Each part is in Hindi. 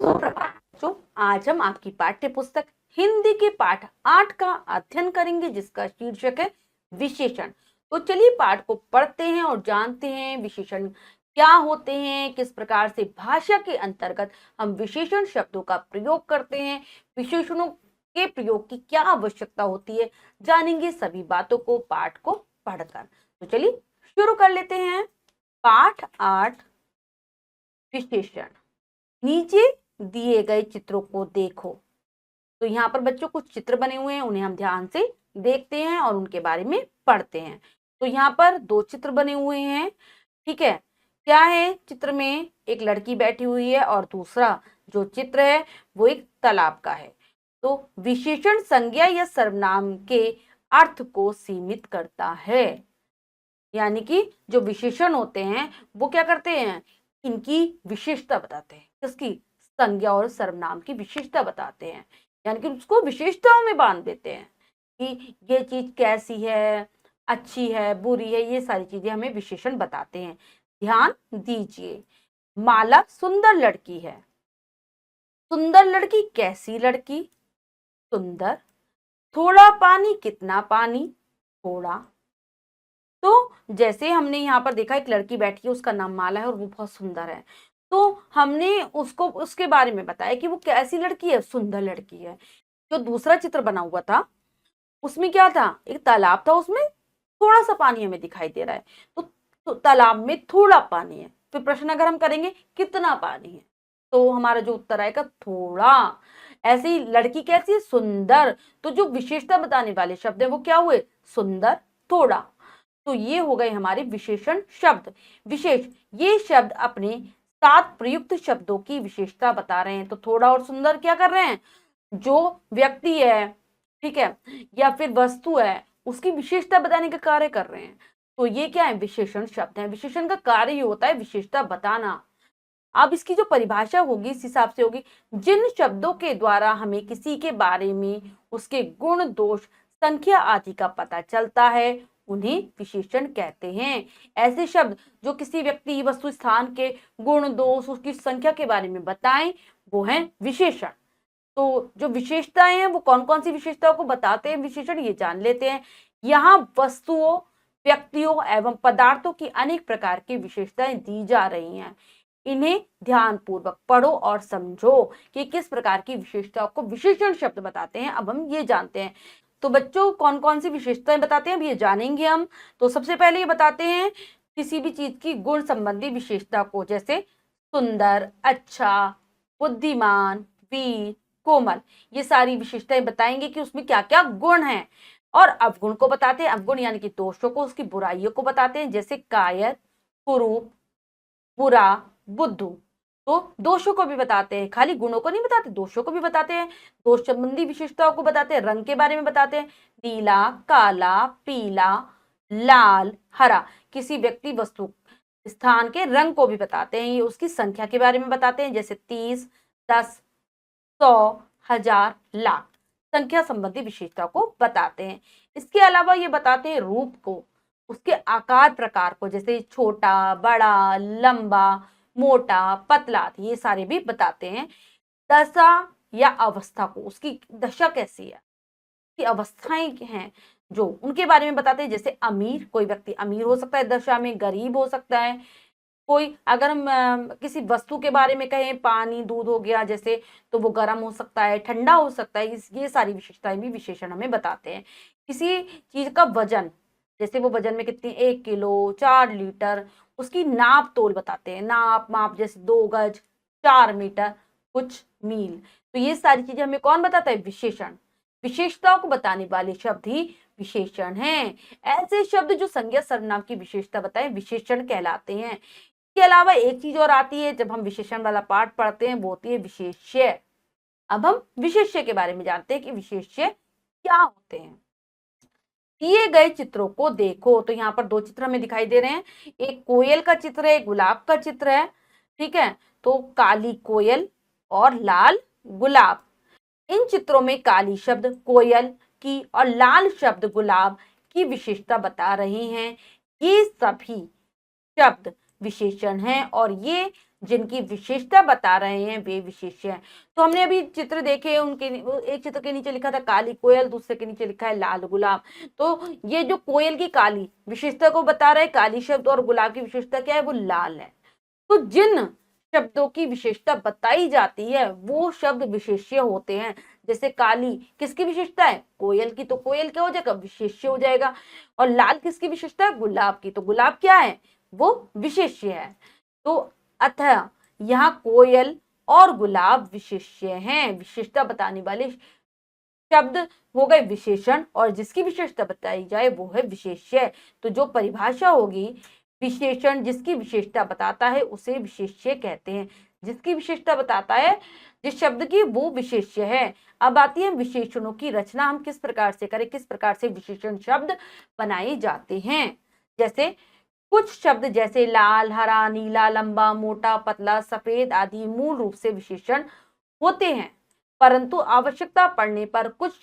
तो आज हम आपकी पाठ्य पुस्तक हिंदी के पाठ 8 का अध्ययन करेंगे, जिसका शीर्षक है विशेषण। तो चलिए पाठ को पढ़ते हैं और जानते हैं विशेषण क्या होते हैं, किस प्रकार से भाषा के अंतर्गत हम विशेषण शब्दों का प्रयोग करते हैं, विशेषणों के प्रयोग की क्या आवश्यकता होती है, जानेंगे सभी बातों को पाठ को पढ़कर। तो चलिए शुरू कर लेते हैं। पाठ 8 विशेषण। नीचे दिए गए चित्रों को देखो। तो यहाँ पर बच्चों कुछ चित्र बने हुए हैं, उन्हें हम ध्यान से देखते हैं और उनके बारे में पढ़ते हैं। तो यहाँ पर दो चित्र बने हुए हैं, ठीक है। क्या है चित्र में? एक लड़की बैठी हुई है और दूसरा जो चित्र है वो एक तालाब का है। तो विशेषण संज्ञा या सर्वनाम के अर्थ को सीमित करता है, यानी कि जो विशेषण होते हैं वो क्या करते हैं, इनकी विशेषता बताते हैं। किसकी? संज्ञा और सर्वनाम की विशेषता बताते हैं, यानी कि उसको विशेषताओं में बांध देते हैं कि ये चीज कैसी है, अच्छी है, बुरी है, ये सारी चीजें हमें विशेषण बताते हैं। ध्यान दीजिए। माला सुंदर लड़की है। सुंदर लड़की कैसी लड़की? सुंदर। थोड़ा पानी कितना पानी? थोड़ा। तो जैसे हमने यहाँ पर देखा एक लड़की बैठी है, उसका नाम माला है और वो बहुत सुंदर है। तो हमने उसको उसके बारे में बताया कि वो कैसी लड़की है, सुंदर लड़की है। जो दूसरा चित्र बना हुआ था उसमें क्या था, एक तालाब था, उसमें थोड़ा सा पानी हमें दिखाई दे रहा है। तो तालाब में थोड़ा पानी है। फिर प्रश्न अगर हम करेंगे कितना पानी है, तो हमारा जो उत्तर आएगा थोड़ा। ऐसे ही लड़की कैसी है, सुंदर। तो जो विशेषता बताने वाले शब्द है वो क्या हुए, सुंदर, थोड़ा। तो ये हो गए हमारे विशेषण शब्द। विशेष, ये शब्द अपने साथ प्रयुक्त शब्दों की विशेषता बता रहे हैं। तो थोड़ा और सुंदर क्या कर रहे हैं, जो व्यक्ति है, ठीक है, या फिर वस्तु है, उसकी विशेषता बताने का कार्य कर रहे हैं। तो ये क्या है, विशेषण शब्द है। विशेषण का कार्य ही होता है विशेषता बताना। अब इसकी जो परिभाषा होगी इस हिसाब से होगी, जिन शब्दों के द्वारा हमें किसी के बारे में उसके गुण, दोष, संख्या आदि का पता चलता है उन्हें विशेषण कहते हैं। ऐसे शब्द जो किसी व्यक्ति, वस्तु, स्थान के गुण, दोष, उसकी संख्या के बारे में बताएं वो है विशेषण। तो जो विशेषताएं हैं वो कौन कौन सी विशेषताओं को बताते हैं विशेषण, ये जान लेते हैं। यहाँ वस्तुओं, व्यक्तियों एवं पदार्थों की अनेक प्रकार की विशेषताएं दी जा रही हैं। इन्हें ध्यान पूर्वक पढ़ो और समझो कि किस प्रकार की विशेषताओं को विशेषण शब्द बताते हैं। अब हम ये जानते हैं। तो बच्चों कौन कौन सी विशेषताएं बताते हैं अब ये जानेंगे हम। तो सबसे पहले ये बताते हैं किसी भी चीज की गुण संबंधी विशेषता को, जैसे सुंदर, अच्छा, बुद्धिमान, वीर, कोमल। ये सारी विशेषताएं बताएंगे कि उसमें क्या क्या गुण हैं। और अवगुण को बताते हैं। अवगुण यानी कि दोषों को, उसकी बुराइयों को बताते हैं, जैसे कायर, कुरूप, बुरा, बुद्धू। तो दोषों को भी बताते हैं, खाली गुणों को नहीं बताते, दोषों को भी बताते हैं। दोष संबंधी विशेषताओं को बताते हैं। रंग के बारे में बताते हैं, नीला, काला, पीला, लाल, हरा। किसी व्यक्ति, वस्तु, स्थान के रंग को भी बताते हैं। ये उसकी संख्या के बारे में बताते हैं, जैसे 30, 10, 100, 1000, लाख। संख्या संबंधी विशेषता को बताते हैं। इसके अलावा ये बताते हैं रूप को, उसके आकार प्रकार को, जैसे छोटा, बड़ा, लंबा, मोटा, पतला, ये सारे भी बताते हैं। दशा या अवस्था को, उसकी दशा कैसी है, की अवस्थाएं हैं जो, उनके बारे में बताते हैं, जैसे अमीर, कोई व्यक्ति अमीर हो सकता है दशा में, गरीब हो सकता है कोई। अगर हम किसी वस्तु के बारे में कहें, पानी, दूध हो गया जैसे, तो वो गर्म हो सकता है, ठंडा हो सकता है। ये सारी विशेषताएं भी विशेषण हमें बताते हैं। किसी चीज का वजन, जैसे वो वजन में कितनी, 1 किलो, 4 लीटर, उसकी नाप तोल बताते हैं। नाप माप, जैसे 2 गज, 4 मीटर, कुछ मील। तो ये सारी चीजें हमें कौन बताता है, विशेषण। विशेषताओं को बताने वाले शब्द ही विशेषण हैं। ऐसे शब्द जो संज्ञा सर्वनाम की विशेषता बताएं विशेषण कहलाते हैं। इसके अलावा एक चीज और आती है जब हम विशेषण वाला पाठ पढ़ते हैं, वो होती है विशेष्य। अब हम विशेष्य के बारे में जानते हैं कि विशेष्य क्या होते हैं। दिए गए चित्रों को देखो। तो यहाँ पर दो चित्र हमें दिखाई दे रहे हैं, एक कोयल का चित्र है, एक गुलाब का चित्र है, ठीक है। तो काली कोयल और लाल गुलाब। इन चित्रों में काली शब्द कोयल की और लाल शब्द गुलाब की विशेषता बता रहे हैं। ये सभी शब्द विशेषण हैं और ये जिनकी विशेषता बता रहे हैं वे विशेष्य हैं। तो हमने अभी चित्र देखे, उनके एक चित्र के नीचे लिखा था काली कोयल, दूसरे के नीचे लिखा है लाल गुलाब। तो ये जो कोयल की काली विशेषता को बता रहा है काली शब्द, और गुलाब की विशेषता क्या है, वो लाल है। तो जिन शब्दों की विशेषता बताई जाती है वो शब्द विशेष्य होते हैं। जैसे काली किसकी विशेषता है, कोयल की, तो कोयल क्या हो जाएगा, विशेष्य हो जाएगा। और लाल किसकी विशेषता है, गुलाब की, तो गुलाब क्या है, वो विशेष्य है। तो अतः यहाँ कोयल और गुलाब विशेष्य हैं, विशेषता बताने वाले शब्द हो गए विशेषण, और जिसकी विशेषता बताई जाए वो है विशेष्य। तो जो परिभाषा होगी, विशेषण जिसकी विशेषता बताता है उसे विशेष्य कहते हैं। जिसकी विशेषता बताता है जिस शब्द की, वो विशेष्य है। अब आती है विशेषणों की रचना, हम किस प्रकार से करें, किस प्रकार से विशेषण शब्द बनाए जाते हैं। जैसे कुछ शब्द जैसे लाल, हरा, नीला, लंबा, मोटा, पतला, सफेद आदि मूल रूप से विशेषण होते हैं, परंतु आवश्यकता पड़ने पर कुछ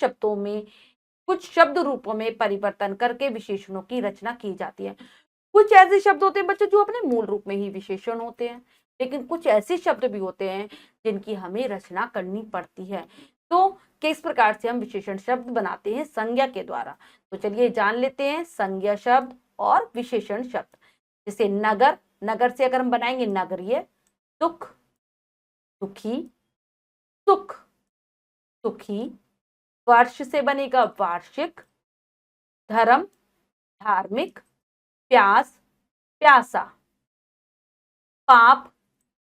शब्द रूपों में परिवर्तन करके विशेषणों की रचना की जाती है। कुछ ऐसे शब्द होते हैं बच्चों जो अपने मूल रूप में ही विशेषण होते हैं, लेकिन कुछ ऐसे शब्द भी होते हैं जिनकी हमें रचना करनी पड़ती है। तो किस प्रकार से हम विशेषण शब्द बनाते हैं, संज्ञा के द्वारा। तो चलिए जान लेते हैं संज्ञा शब्द और विशेषण शब्द। जैसे नगर, नगर से अगर हम बनाएंगे नगरीय, सुख, सुखी, सुख, सुखी। वर्ष से बनेगा वार्षिक, धर्म, धार्मिक, प्यास, प्यासा, पाप,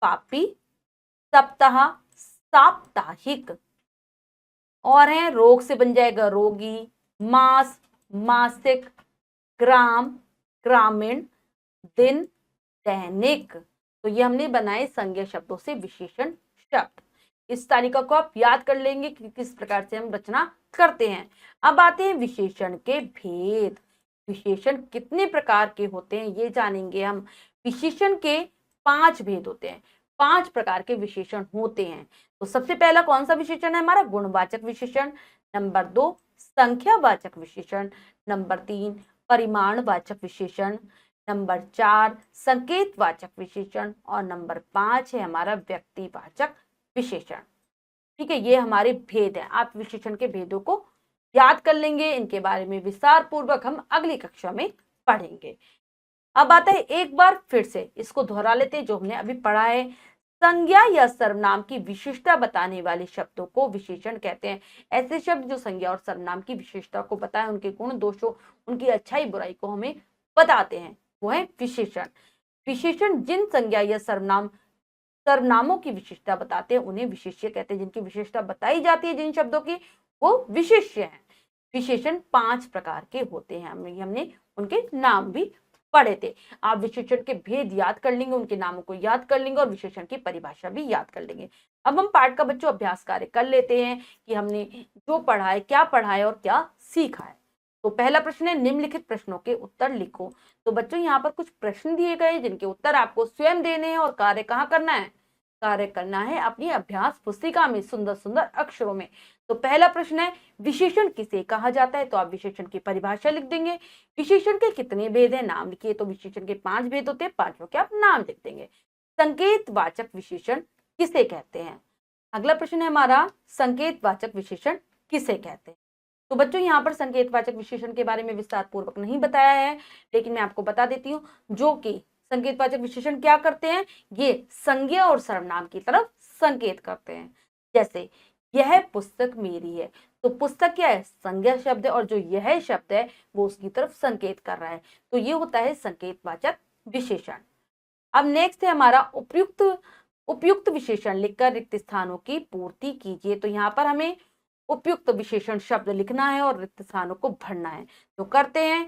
पापी, सप्ताह, साप्ताहिक। और है रोग से बन जाएगा रोगी, मास, मासिक, ग्राम, ग्रामीण, दिन, दैनिक। तो ये हमने बनाए संज्ञा शब्दों से विशेषण शब्द। इस तालिका को आप याद कर लेंगे कि किस प्रकार से हम रचना करते हैं। अब आते हैं विशेषण के भेद। विशेषण कितने प्रकार के होते हैं ये जानेंगे हम। विशेषण के 5 भेद होते हैं, 5 प्रकार के विशेषण होते हैं। तो सबसे पहला कौन सा विशेषण है हमारा, गुणवाचक विशेषण। नंबर 2 संख्यावाचक विशेषण। नंबर 3 परिमाणवाचक विशेषण। नंबर 4 संकेतवाचक विशेषण। और नंबर 5 है हमारा व्यक्तिवाचक विशेषण। ठीक है, ये हमारे भेद हैं। आप विशेषण के भेदों को याद कर लेंगे, इनके बारे में विस्तार पूर्वक हम अगली कक्षा में पढ़ेंगे। अब आता है, एक बार फिर से इसको दोहरा लेते हैं जो हमने अभी पढ़ा है। संज्ञा या सर्वनाम की विशेषता बताने वाले शब्दों को विशेषण कहते हैं। ऐसे शब्द जो संज्ञा और सर्वनाम की विशेषता को बताएं, उनके गुण दोषों, उनकी अच्छाई बुराई को हमें बताते हैं, वो है विशेषण। विशेषण जिन संज्ञा या सर्वनामों की विशेषता बताते हैं उन्हें विशेष्य कहते हैं। जिनकी विशेषता बताई जाती है जिन शब्दों की, वो विशेष्य हैं। विशेषण 5 प्रकार के होते हैं, हमने उनके नाम भी पढ़े थे। आप विशेषण के भेद याद कर लेंगे, उनके नामों को याद कर लेंगे और विशेषण की परिभाषा भी याद कर लेंगे। अब हम पाठ का बच्चों अभ्यास कार्य कर लेते हैं कि हमने जो पढ़ा है, क्या पढ़ा है और क्या सीखा है। तो पहला प्रश्न है, निम्नलिखित प्रश्नों के उत्तर लिखो। तो बच्चों यहाँ पर कुछ प्रश्न दिए गए जिनके उत्तर आपको स्वयं देने हैं, और कार्य कहाँ करना है, कार्य करना है अपनी अभ्यास पुस्तिका में सुंदर सुंदर अक्षरों में। तो पहला प्रश्न है, विशेषण किसे कहा जाता है। तो आप विशेषण की परिभाषा लिख देंगे। विशेषण के कितने भेद हैं, नाम लिखिए। तो विशेषण के 5 भेद होते हैं, 5 के आप नाम लिख देंगे। संकेतवाचक विशेषण किसे कहते हैं। अगला प्रश्न है हमारा, संकेतवाचक विशेषण किसे कहते हैं। तो बच्चों यहाँ पर संकेतवाचक विशेषण के बारे में विस्तार पूर्वक नहीं बताया है, लेकिन मैं आपको बता देती हूँ। जो कि संकेतवाचक विशेषण क्या करते हैं, ये संज्ञा और सर्वनाम की तरफ संकेत करते हैं। जैसे यह पुस्तक मेरी है, तो पुस्तक क्या है, संज्ञा शब्द है, और जो यह शब्द है वो उसकी तरफ संकेत कर रहा है। तो ये होता है संकेतवाचक विशेषण। अब नेक्स्ट है हमारा, उपयुक्त विशेषण लिखकर रिक्त स्थानों की पूर्ति कीजिए। तो यहाँ पर हमें उपयुक्त विशेषण शब्द लिखना है और रिक्त स्थानों को भरना है। तो करते हैं,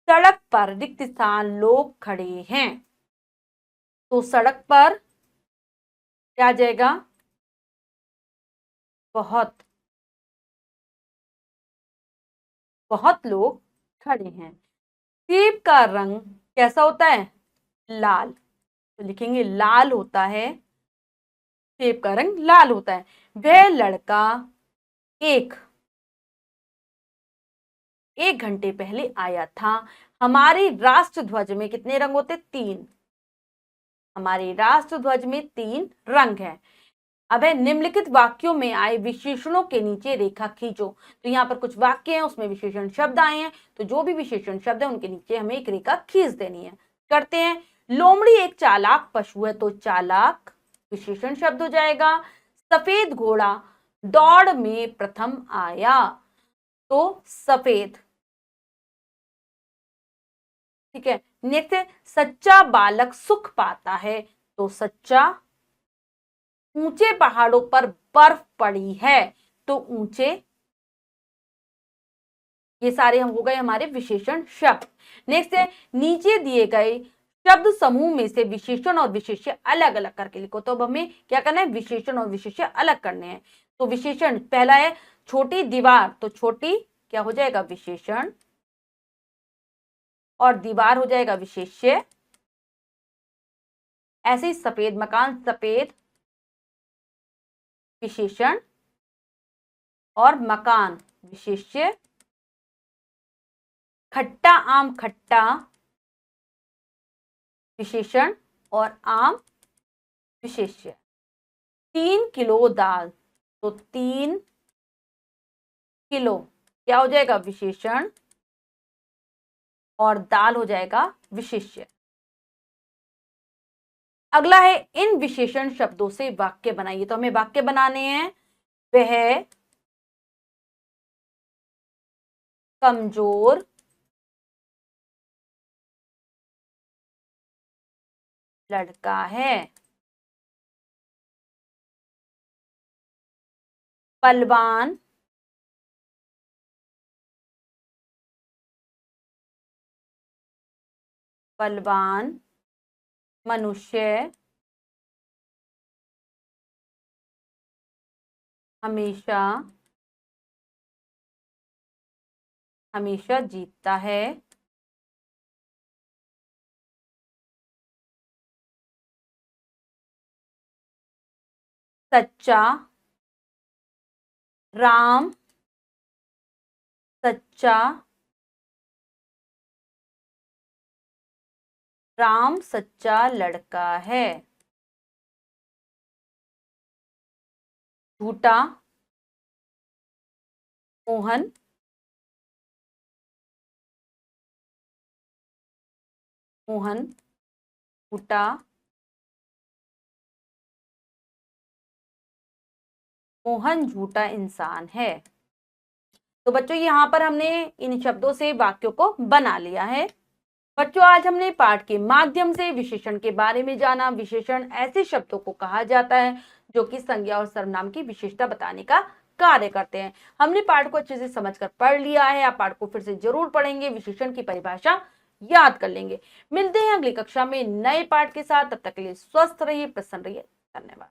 सड़क पर रिक्त स्थान लोग खड़े हैं। तो सड़क पर क्या आ जाएगा, बहुत, बहुत लोग खड़े हैं। सेब का रंग कैसा होता है, लाल। तो लिखेंगे लाल होता है, सेब का रंग लाल होता है। वह लड़का एक घंटे पहले आया था। हमारे राष्ट्र ध्वज में कितने रंग होते, 3। हमारे राष्ट्र ध्वज में 3 रंग हैं। अब है निम्नलिखित वाक्यों में आए विशेषणों के नीचे रेखा खींचो। तो यहाँ पर कुछ वाक्य हैं, उसमें विशेषण शब्द आए हैं, तो जो भी विशेषण शब्द है उनके नीचे हमें एक रेखा खींच देनी है। करते हैं। लोमड़ी एक चालाक पशु है, तो चालाक विशेषण शब्द हो जाएगा। सफेद घोड़ा दौड़ में प्रथम आया, तो सफेद। ठीक है। नेक्स्ट है सच्चा बालक सुख पाता है, तो सच्चा। ऊंचे पहाड़ों पर बर्फ पड़ी है, तो ऊंचे। ये सारे हम हो गए हमारे विशेषण शब्द। नेक्स्ट है नीचे दिए गए शब्द समूह में से विशेषण और विशेष्य अलग अलग करके लिखो। तो अब हमें क्या करना है, विशेषण और विशेष्य अलग करने हैं। तो विशेषण पहला है छोटी दीवार, तो छोटी क्या हो जाएगा, विशेषण, और दीवार हो जाएगा विशेष्य। ऐसे ही सफेद मकान, सफेद विशेषण, और मकान विशेष्य। खट्टा आम, खट्टा विशेषण, और आम विशेष्य। 3 किलो दाल, तो 3 किलो क्या हो जाएगा, विशेषण, और दाल हो जाएगा विशेष्य। अगला है इन विशेषण शब्दों से वाक्य बनाइए। तो हमें वाक्य बनाने हैं। वह कमजोर लड़का है। बलवान बलवान मनुष्य हमेशा हमेशा जीतता है। सच्चा राम सच्चा राम सच्चा लड़का है। झूठा मोहन मोहन झूठा मोहन झूठा इंसान है। तो बच्चों यहाँ पर हमने इन शब्दों से वाक्यों को बना लिया है। बच्चों आज हमने पाठ के माध्यम से विशेषण के बारे में जाना। विशेषण ऐसे शब्दों को कहा जाता है जो कि संज्ञा और सर्वनाम की विशेषता बताने का कार्य करते हैं। हमने पाठ को अच्छे से समझकर पढ़ लिया है। आप पाठ को फिर से जरूर पढ़ेंगे, विशेषण की परिभाषा याद कर लेंगे। मिलते हैं अगली कक्षा में नए पाठ के साथ। तब तक के लिए स्वस्थ रहिए, प्रसन्न रहिए। धन्यवाद।